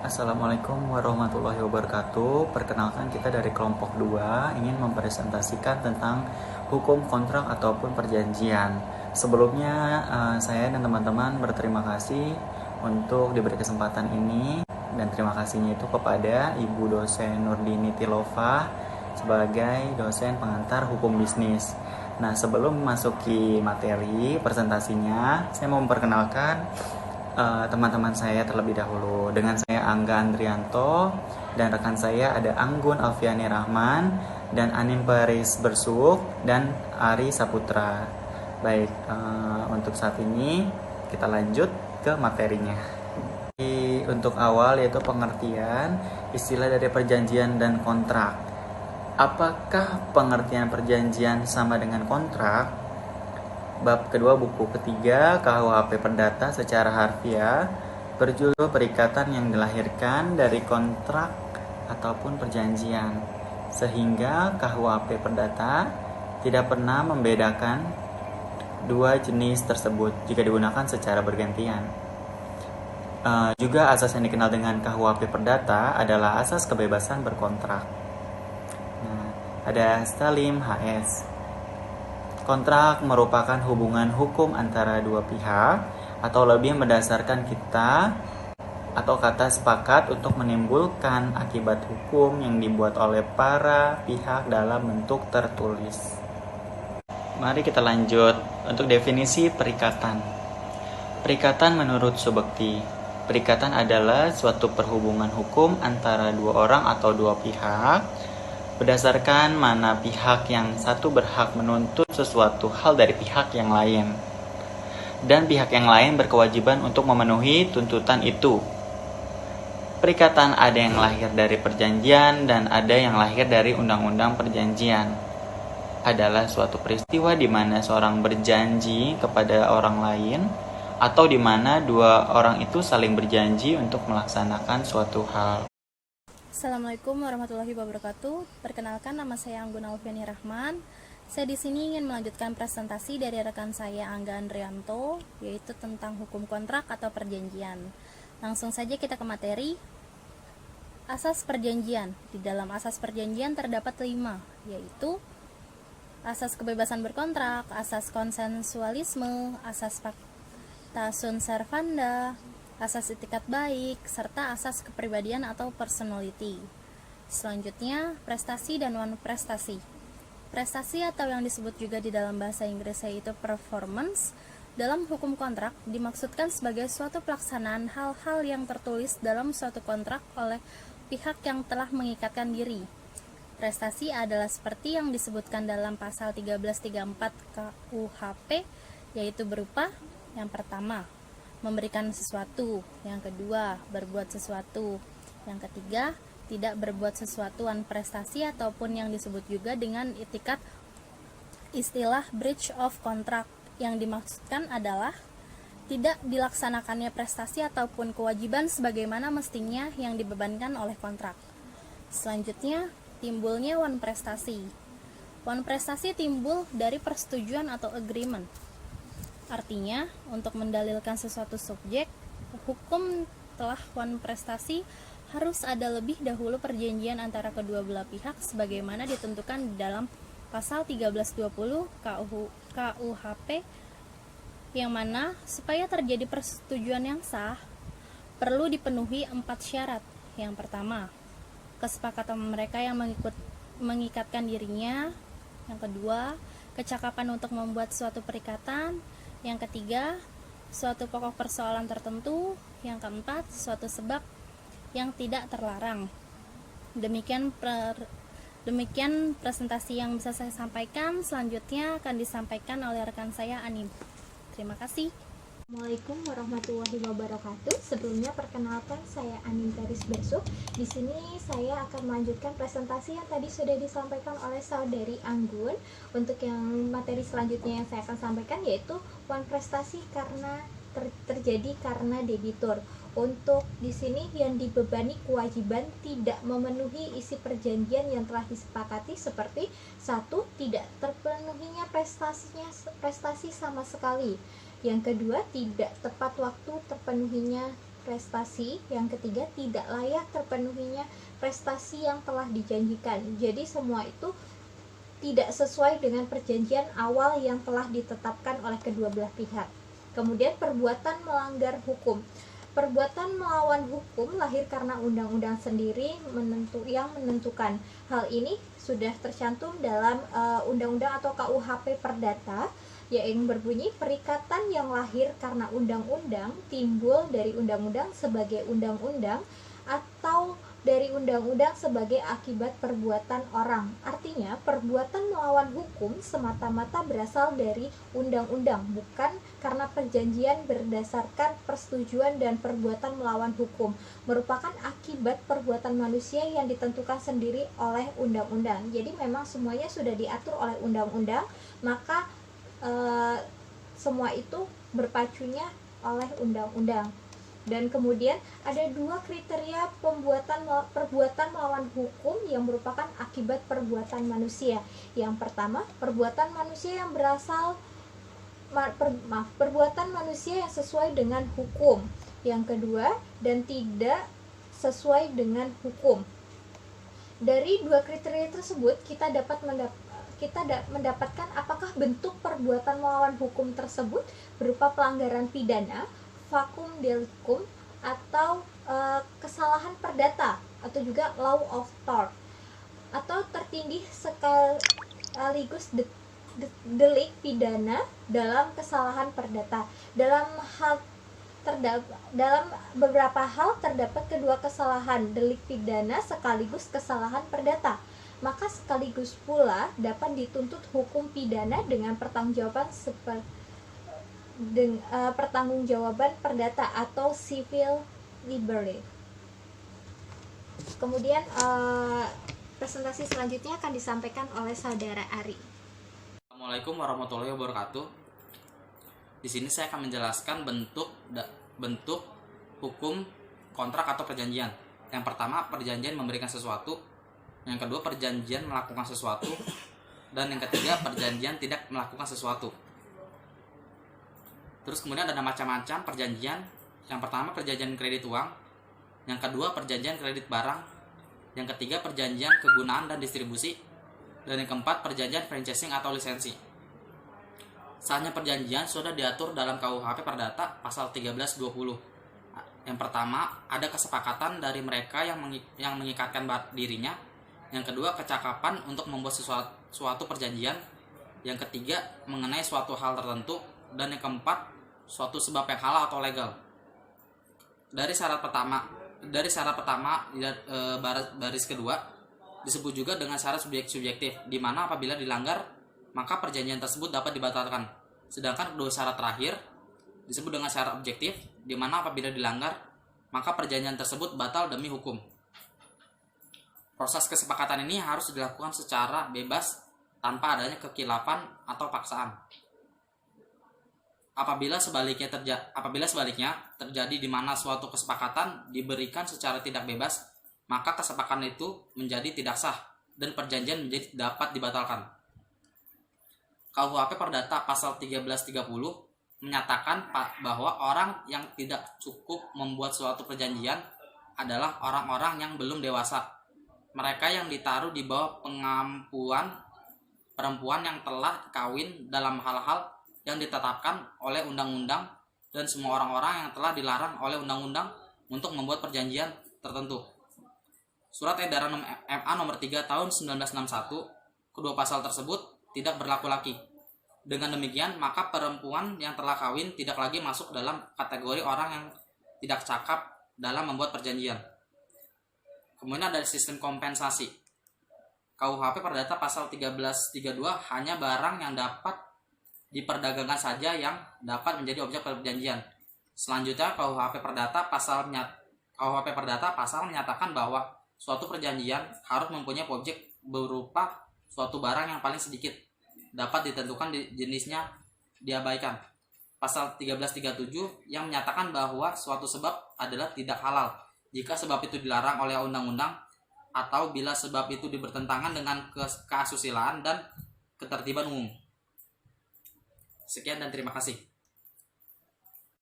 Assalamualaikum warahmatullahi wabarakatuh. Perkenalkan, kita dari kelompok 2 ingin mempresentasikan tentang hukum kontrak ataupun perjanjian. Sebelumnya saya dan teman-teman berterima kasih untuk diberi kesempatan ini, dan terima kasihnya itu kepada Ibu dosen Nurdini Tilova sebagai dosen pengantar hukum bisnis. Nah, sebelum memasuki materi presentasinya, saya mau memperkenalkan teman-teman saya terlebih dahulu. Dengan saya Angga Andrianto, dan rekan saya ada Anggun Alfiani Rahman, dan Anim Paris Bersuk, dan Ari Saputra. Baik, untuk saat ini kita lanjut ke materinya. Untuk awal, yaitu pengertian istilah dari perjanjian dan kontrak. Apakah pengertian perjanjian sama dengan kontrak? Bab kedua buku ketiga KUHP Perdata secara harfiah berjudul perikatan yang dilahirkan dari kontrak ataupun perjanjian, sehingga KUHP Perdata tidak pernah membedakan dua jenis tersebut jika digunakan secara bergantian. Juga asas yang dikenal dengan KUHP Perdata adalah asas kebebasan berkontrak. Nah, ada Stalim HS. Kontrak merupakan hubungan hukum antara dua pihak atau lebih berdasarkan kata sepakat untuk menimbulkan akibat hukum yang dibuat oleh para pihak dalam bentuk tertulis. Mari kita lanjut untuk definisi perikatan. Perikatan menurut Subekti. Perikatan adalah suatu perhubungan hukum antara dua orang atau dua pihak berdasarkan mana pihak yang satu berhak menuntut sesuatu hal dari pihak yang lain, dan pihak yang lain berkewajiban untuk memenuhi tuntutan itu. Perikatan ada yang lahir dari perjanjian dan ada yang lahir dari undang-undang perjanjian. Adalah suatu peristiwa di mana seorang berjanji kepada orang lain atau di mana dua orang itu saling berjanji untuk melaksanakan suatu hal. Assalamualaikum warahmatullahi wabarakatuh. Perkenalkan, nama saya Anggun Alfiani Rahman. Saya di sini ingin melanjutkan presentasi dari rekan saya Angga Andrianto, yaitu tentang hukum kontrak atau perjanjian. Langsung saja kita ke materi. Asas perjanjian. Di dalam asas perjanjian terdapat 5, yaitu asas kebebasan berkontrak, asas konsensualisme, asas pacta sunt servanda, asas etikat baik, serta asas kepribadian atau personality. Selanjutnya, prestasi dan non-prestasi. Prestasi atau yang disebut juga di dalam bahasa Inggris yaitu performance, dalam hukum kontrak dimaksudkan sebagai suatu pelaksanaan hal-hal yang tertulis dalam suatu kontrak oleh pihak yang telah mengikatkan diri. Prestasi adalah seperti yang disebutkan dalam pasal 1334 KUHP, yaitu berupa yang pertama, memberikan sesuatu, yang kedua, berbuat sesuatu, yang ketiga, tidak berbuat sesuatu prestasi ataupun yang disebut juga dengan istilah breach of contract. Yang dimaksudkan adalah tidak dilaksanakannya prestasi ataupun kewajiban sebagaimana mestinya yang dibebankan oleh kontrak. Selanjutnya, timbulnya wan prestasi. Wan prestasi timbul dari persetujuan atau agreement. Artinya, untuk mendalilkan sesuatu subjek, hukum telah wan prestasi harus ada lebih dahulu perjanjian antara kedua belah pihak sebagaimana ditentukan di dalam pasal 1320 KUHP, yang mana supaya terjadi persetujuan yang sah, perlu dipenuhi 4 syarat. Yang pertama, kesepakatan mereka yang mengikatkan dirinya. Yang kedua, kecakapan untuk membuat suatu perikatan. Yang ketiga, suatu pokok persoalan tertentu. Yang keempat, suatu sebab yang tidak terlarang. Demikian presentasi yang bisa saya sampaikan. Selanjutnya akan disampaikan oleh rekan saya Anim. Terima kasih. Assalamualaikum warahmatullahi wabarakatuh. Sebelumnya perkenalkan, saya Anim Paris Bersuk. Di sini saya akan melanjutkan presentasi yang tadi sudah disampaikan oleh saudari Anggun. Untuk yang materi selanjutnya yang saya akan sampaikan yaitu wan prestasi karena terjadi karena debitur. Untuk di sini yang dibebani kewajiban tidak memenuhi isi perjanjian yang telah disepakati seperti 1. Tidak terpenuhinya prestasi sama sekali. Yang kedua, tidak tepat waktu terpenuhinya prestasi. Yang ketiga, tidak layak terpenuhinya prestasi yang telah dijanjikan. Jadi semua itu tidak sesuai dengan perjanjian awal yang telah ditetapkan oleh kedua belah pihak. Kemudian perbuatan melanggar hukum. Perbuatan melawan hukum lahir karena undang-undang sendiri yang menentukan. Hal ini sudah tercantum dalam undang-undang atau KUHP Perdata, yang berbunyi perikatan yang lahir karena undang-undang timbul dari undang-undang sebagai undang-undang atau dari undang-undang sebagai akibat perbuatan orang. Artinya, perbuatan melawan hukum semata-mata berasal dari undang-undang, bukan karena perjanjian berdasarkan persetujuan, dan perbuatan melawan hukum merupakan akibat perbuatan manusia yang ditentukan sendiri oleh undang-undang. Jadi memang semuanya sudah diatur oleh undang-undang, maka semua itu berpacunya oleh undang-undang. Dan kemudian ada dua kriteria perbuatan melawan hukum yang merupakan akibat perbuatan manusia. Yang pertama, perbuatan manusia yang perbuatan manusia yang sesuai dengan hukum. Yang kedua, dan tidak sesuai dengan hukum. Dari dua kriteria tersebut kita dapat mendapatkan apakah bentuk perbuatan melawan hukum tersebut berupa pelanggaran pidana, vakum delictum, atau kesalahan perdata, atau juga law of tort, atau tertindih sekaligus delik pidana dalam kesalahan perdata. Dalam beberapa hal terdapat kedua kesalahan, delik pidana sekaligus kesalahan perdata, maka sekaligus pula dapat dituntut hukum pidana dengan pertanggungjawaban perdata atau civil liberty. Kemudian presentasi selanjutnya akan disampaikan oleh saudara Ari. Assalamualaikum warahmatullahi wabarakatuh. Di sini saya akan menjelaskan bentuk hukum kontrak atau perjanjian. Yang pertama, perjanjian memberikan sesuatu. Yang kedua, perjanjian melakukan sesuatu. Dan yang ketiga, perjanjian tidak melakukan sesuatu. Terus kemudian ada macam-macam perjanjian. Yang pertama, perjanjian kredit uang. Yang kedua, perjanjian kredit barang. Yang ketiga, perjanjian kegunaan dan distribusi. Dan yang keempat, perjanjian franchising atau lisensi. Sahnya perjanjian sudah diatur dalam KUHP Perdata pasal 1320. Yang pertama, ada kesepakatan dari mereka yang mengikatkan dirinya. Yang kedua, kecakapan untuk membuat suatu perjanjian. Yang ketiga, mengenai suatu hal tertentu. Dan yang keempat, suatu sebab yang halal atau legal. Dari syarat pertama baris kedua disebut juga dengan syarat subjektif, di mana apabila dilanggar maka perjanjian tersebut dapat dibatalkan. Sedangkan kedua syarat terakhir disebut dengan syarat objektif, di mana apabila dilanggar maka perjanjian tersebut batal demi hukum. Proses kesepakatan ini harus dilakukan secara bebas tanpa adanya kekhilafan atau paksaan. Apabila sebaliknya terjadi di mana suatu kesepakatan diberikan secara tidak bebas, maka kesepakatan itu menjadi tidak sah dan perjanjian menjadi dapat dibatalkan. KUHP Perdata pasal 1330 menyatakan bahwa orang yang tidak cukup membuat suatu perjanjian adalah orang-orang yang belum dewasa. Mereka yang ditaruh di bawah pengampuan perempuan yang telah kawin dalam hal-hal yang ditetapkan oleh undang-undang, dan semua orang-orang yang telah dilarang oleh undang-undang untuk membuat perjanjian tertentu. Surat Edaran MA nomor 3 tahun 1961, kedua pasal tersebut tidak berlaku lagi. Dengan demikian, maka perempuan yang telah kawin tidak lagi masuk dalam kategori orang yang tidak cakap dalam membuat perjanjian. Kemudian ada sistem kompensasi. KUHP Perdata pasal 1332 hanya barang yang dapat diperdagangkan saja yang dapat menjadi objek perjanjian. Selanjutnya, KUHP Perdata pasal menyatakan bahwa suatu perjanjian harus mempunyai objek berupa suatu barang yang paling sedikit dapat ditentukan jenisnya diabaikan. Pasal 1337 yang menyatakan bahwa suatu sebab adalah tidak halal jika sebab itu dilarang oleh undang-undang atau bila sebab itu bertentangan dengan keasusilaan dan ketertiban umum. Sekian dan terima kasih.